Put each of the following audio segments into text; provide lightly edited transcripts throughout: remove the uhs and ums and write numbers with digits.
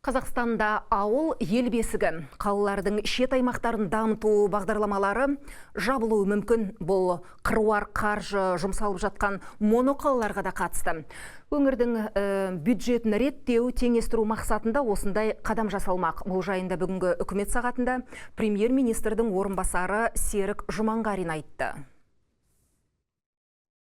Қазақстанда ауыл ел бесігі, қалалардың шет аймақтарын дамыту бағдарламалары жабылуы мүмкін. Бұл қыруар қаржы жұмсалып жатқан моноқалаларға да қатысты. Өңірдің бюджетін реттеу, теңестіру мақсатында осындай қадам жасалмақ. Бұл жайында бүгінгі үкімет сағатында премьер-министрдің орынбасары Серік Жұманғарин айтты.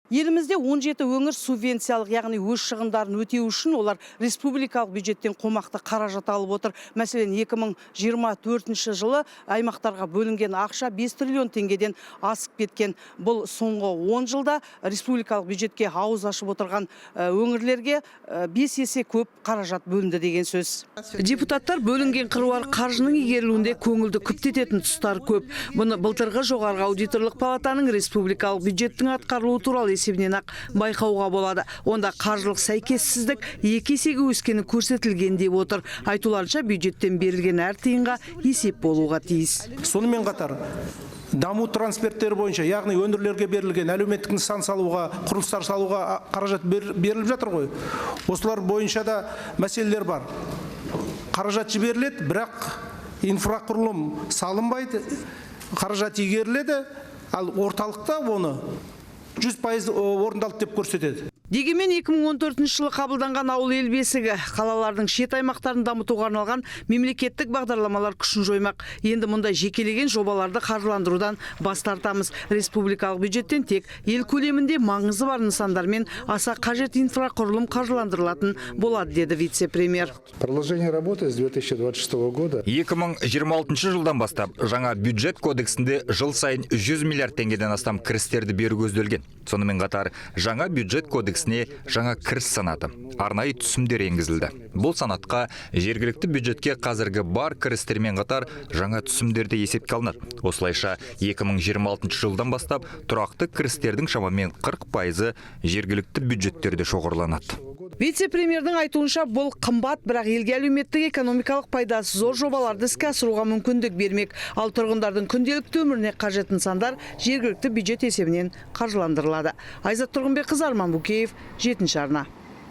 Елімізде 17 өңір субвенциялық, яғни өз шығындарын өтеу үшін олар республикалық бюджеттен қомақты қаражат алып отыр. Мәселен, 2024 жылы аймақтарға бөлінген ақша 5 триллион теңгеден асып кеткен. Бұл соңғы 10 жылда республикалық бюджетке ауыз ашып отырған өңірлерге 5 есе көп қаражат бөлінді деген сөз. Депутаттар бөлінген қыруар қаржының игерілуінде көңілді күптететін тұстар көп. Бұны былтырғы жоғарғы аудиторлық палатаның республикалық бюджеттің атқарылуы туралы есебінен ақ байқауға болады. Онда қаржылық сәйкессіздік 2 есеге өскені көрсетілген деп отыр. Айтуларынша бюджеттен берілген әр тиынға есеп болуға тиіс. Сонымен қатар даму трансферттері бойынша, яғни өңірлерге берілген әлеуметтік нысан салуға, құрылыстар салуға қаражат беріліп жатыр ғой. Осылар бойынша да мәселелер бар. Қаражат жіберіледі, бірақ инфрақұрылым салынбайды, қаражат игеріледі, ал орталықта оны 100% орындалды деп көрсетеді. Дегенмен 2014 жылы қабылданған ауыл ел бесігі қалалардың шет аймақтарын дамытуға арналған мемлекеттік бағдарламалар күшін жоймақ. Енді мұнда жекелеген жобаларды қаржыландырудан бас тартамыз. Республикалық бюджеттен тек ел көлемінде маңызы бар нысандармен аса қажет инфрақұрылым қаржыландырылатын болады, деді вице-премьер. Продолжение работы с 2026 года. 2026 жылдан бастап жаңа бюджет кодексінде жыл сайын 100 миллиард теңгеден астам кірістерді беру көзделген. Сонымен қатар жаңа бюджет кодексіне жаңа кіріс санаты, арнайы түсімдер енгізілді. Бұл санатқа жергілікті бюджетке қазіргі бар кірістермен қатар жаңа түсімдерді есепке алынады. Осылайша 2026 жылдан бастап тұрақты кірістердің шамамен 40% жергілікті бюджеттерде шоғырланады. Вице-премьердің айтуынша бұл қымбат, бірақ елге әлеуметтік экономикалық пайдасы зор жобаларды іске асыруға мүмкіндік бермек. Ал тұрғындардың күнделікті өміріне қажет нысандар жергілікті бюджет есебінен қаржыландырылады. Айзат Тұрғынбекқызы, Арман Букеев, 7-ші арна.